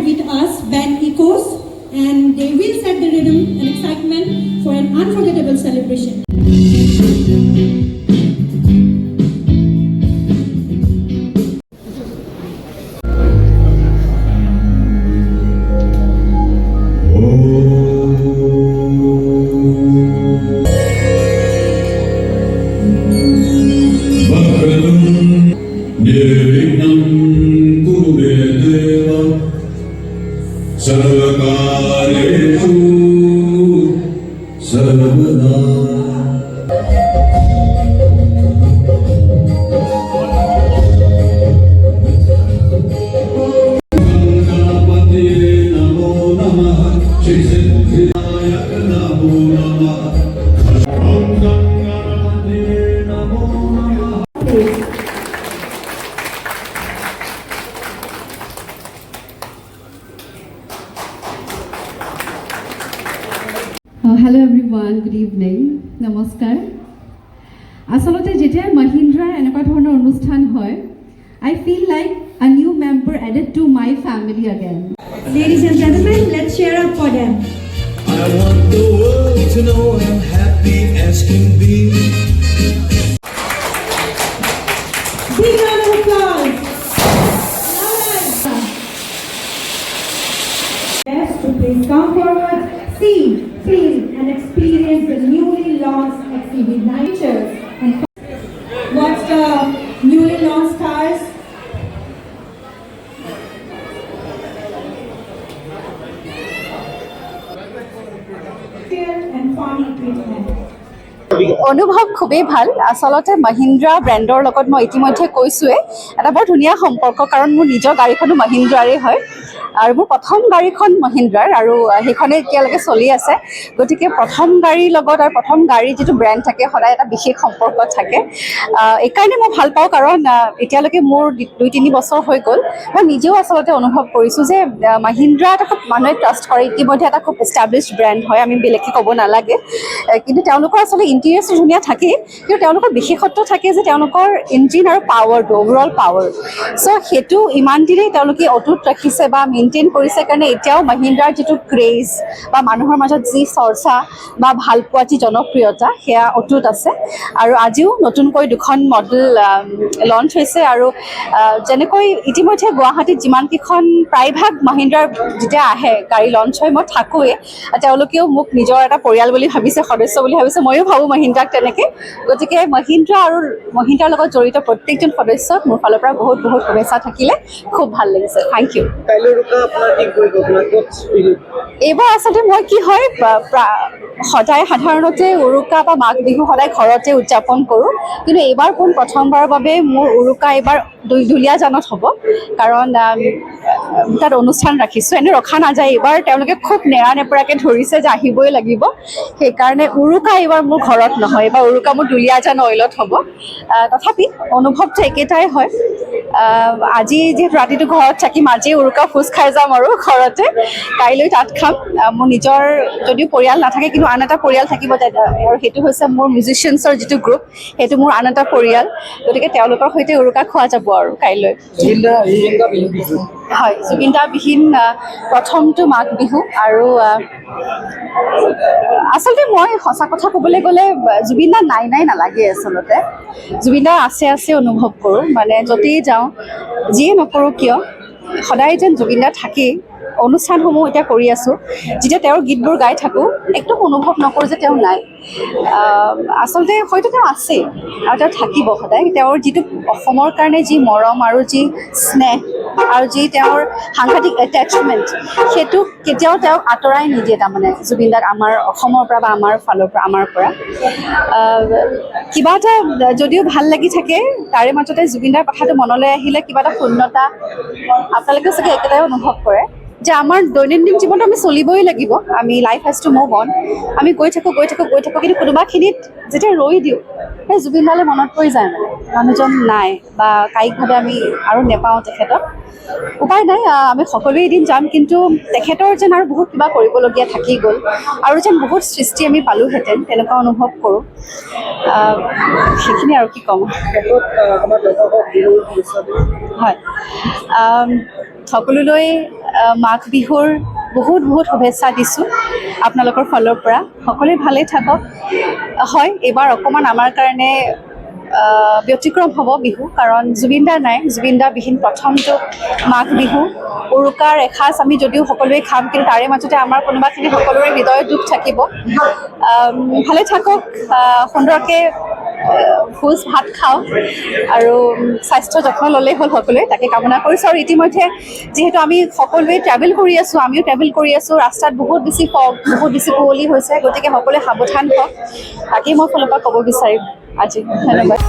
with us band Ecos, and they will set the rhythm and excitement for an unforgettable celebration. Hello everyone, good evening, namaskar. Asalate jetia Mahindra enaka dhoroner onusthan hoy, I feel like a new member added to my family again. Ladies and gentlemen, let's cheer up for them. I want the world to know I'm happy as can be. Big round of applause. Yes, to please come forward, see, feel and experience the newly launched XCV90 and watch the newly launched cars. And farm equipment. অনুভৱ খুবেই ভাল আসলতে মহিন্দ্ৰা ব্ৰেণ্ডৰ লগত মই ইতিমধ্যে কৈছোৱে এটা বৰ ধুনীয়া সম্পৰ্ক কাৰণ মোৰ নিজৰ গাড়ীখনো মহিন্দ্ৰাৰে হয় আৰু মোৰ প্ৰথম গাড়ীখন মহিন্দ্ৰাৰ আৰু সেইখনে এতিয়ালৈকে চলি আছে গতিকে প্ৰথম গাড়ীৰ লগত আৰু প্ৰথম গাড়ী যিটো ব্ৰেণ্ড থাকে সদায় এটা বিশেষ সম্পৰ্ক থাকে এইকাৰণে মই ভাল পাওঁ কাৰণ এতিয়ালৈকে মোৰ 2-3 বছৰ হৈ গ'ল মই নিজেও আসলতে অনুভৱ কৰিছোঁ যে মহিন্দ্ৰা এটা খুব মানুহে ট্ৰাষ্ট কৰে ইতিমধ্যে এটা খুব এষ্টাব্লিছড ব্ৰেণ্ড হয় আমি বেলেগকৈ ক'ব নালাগে কিন্তু তেওঁলোকৰ আচলতে ইণ্টেৰিয়ৰটো ধুনীয়া থাকে কিন্তু তেওঁলোকৰ বিশেষত্ব থাকে যে তেওঁলোকৰ ইঞ্জিন আৰু পাৱাৰটো অভাৰঅল পাৱাৰ চ' সেইটো ইমান দিনেই তেওঁলোকে অটুট ৰাখিছে বা মেইনটেইন কৰিছে কাৰণে এতিয়াও মহিন্দ্ৰাৰ যিটো ক্ৰেজ বা মানুহৰ মাজত যি চৰ্চা বা ভাল পোৱা যি জনপ্ৰিয়তা সেয়া অটুট আছে আৰু আজিও নতুনকৈ দুখন মডেল লঞ্চ হৈছে আৰু যেনেকৈ ইতিমধ্যে গুৱাহাটীত যিমানকেইখন প্ৰায়ভাগ মহিন্দ্ৰাৰ যেতিয়া আহে গাড়ী লঞ্চ হয় মই থাকোঁৱে তেওঁলোকেও মোক নিজৰ এটা পৰিয়াল বুলি ভাবিছে সদস্য বুলি ভাবিছে ময়ো ভাবোঁ মহিন্দ্ৰাক তেনেকৈ গতিকে মহিন্দ্ৰা আৰু মহিন্দ্ৰাৰ লগত জড়িত প্ৰত্যেকজন সদস্যক মোৰ ফালৰ পৰা বহুত বহুত শুভেচ্ছা থাকিলে খুব ভাল লাগিছে থেংক ইউ এইবাৰ আচলতে মই কি হয় সদায় সাধাৰণতে উৰুকা বা মাঘ বিহু সদায় ঘৰতে উদযাপন কৰোঁ কিন্তু এইবাৰ প্ৰথমবাৰৰ বাবে মোৰ উৰুকা এইবাৰ দুলীয়াজানত হ'ব কাৰণ তাত অনুষ্ঠান ৰাখিছোঁ এনেই ৰখা নাযায় এইবাৰ তেওঁলোকে খুব নেৰানেপেৰাকৈ ধৰিছে যে আহিবই লাগিব সেইকাৰণে উৰুকা এইবাৰ মোৰ ঘৰত নহয় এইবাৰ উৰুকা মোৰ দুলীয়াজান অইলত হ'ব তথাপি অনুভৱটো একেটাই হয় আজি যিহেতু ৰাতিটো ঘৰত থাকিম আজি উৰুকা ভোজ খাই যাম আৰু ঘৰতে কাইলৈ তাত খাম মোৰ নিজৰ যদিও পৰিয়াল নাথাকে কিন্তু আন এটা পৰিয়াল থাকিব আৰু সেইটো হৈছে মোৰ মিউজিচিয়ানছৰ যিটো গ্ৰুপ সেইটো মোৰ আন এটা পৰিয়াল গতিকে তেওঁলোকৰ সৈতে উৰুকা খোৱা যাব আৰু কাইলৈ হয় জুবিন দা বিহীন প্ৰথমটো মাঘ বিহু আৰু আচলতে মই সঁচা কথা ক'বলৈ গ'লে জুবিন দা নাই নালাগে আচলতে জুবিন দা আছে অনুভৱ কৰোঁ মানে য'তেই যাওঁ যিয়ে নকৰোঁ কিয় সদায় যেন জুবিন দা থাকেই অনুষ্ঠানসমূহ এতিয়া কৰি আছোঁ যেতিয়া তেওঁৰ গীতবোৰ গাই থাকোঁ একদম অনুভৱ নকৰোঁ যে তেওঁ নাই আচলতে হয়তো তেওঁ আছেই আৰু তেওঁ থাকিব সদায় তেওঁৰ যিটো অসমৰ কাৰণে যি মৰম আৰু যি স্নেহ আৰু যি তেওঁৰ সাংঘাতিক এটেচমেণ্ট সেইটো কেতিয়াও তেওঁক আঁতৰাই নিদিয়ে তাৰমানে জুবিন দাক আমাৰ অসমৰ পৰা বা আমাৰ ফালৰ পৰা আমাৰ পৰা কিবা এটা যদিও ভাল লাগি থাকে তাৰে মাজতে জুবিন দাৰ কথাটো মনলৈ আহিলে কিবা এটা শূন্যতা আপোনালোকেও চাগে একেটাই অনুভৱ কৰে যে আমাৰ দৈনন্দিন জীৱনটো আমি চলিবই লাগিব আমি life has to move on আমি গৈ থাকোঁ কিন্তু কোনোবাখিনিত যেতিয়া ৰৈ দিওঁ সেই জুবিন দালৈ মনত পৰি যায় মানে মানুহজন নাই বা কায়িকভাৱে আমি আৰু নেপাওঁ তেখেতক উপায় নাই আমি সকলোৱে এদিন যাম কিন্তু তেখেতৰ যেন আৰু বহুত কিবা কৰিবলগীয়া থাকি গ'ল আৰু যেন বহুত সৃষ্টি আমি পালোহেঁতেন তেনেকুৱা অনুভৱ কৰোঁ সেইখিনি আৰু কি ক'ম হয় সকলোলৈ মাঘ বিহুৰ বহুত বহুত শুভেচ্ছা দিছোঁ আপোনালোকৰ ফালৰ পৰা। সকলোৱে ভালেই থাকক। হয়, এইবাৰ অকণমান আমাৰ কাৰণে ব্যতিক্ৰম হ'ব বিহু, কাৰণ জুবিন দা নাই। জুবিন দা বিহীন প্ৰথমটো মাঘ বিহু। উৰুকাৰ এসাঁজ আমি যদিও সকলোৱে খাম, কিন্তু তাৰে মাজতে আমাৰ কোনোবাখিনি সকলোৰে হৃদয়ত দুখ থাকিব। ভালে থাকক, সুন্দৰকৈ ভোজ ভাত খাওঁ আৰু স্বাস্থ্যৰ যত্ন ল'লেই হ'ল সকলোৱে, তাকে কামনা কৰিছোঁ। আৰু ইতিমধ্যে যিহেতু আমি সকলোৱে ট্ৰেভেল কৰি আছোঁ, আমিও ট্ৰেভেল কৰি আছোঁ, ৰাস্তাত বহুত বেছি ফগ, বহুত বেছি কুঁৱলী হৈছে, গতিকে সকলোৱে সাৱধান হওক, তাকেই মই ফালৰ পৰা ক'ব বিচাৰিম আজি। ধন্যবাদ।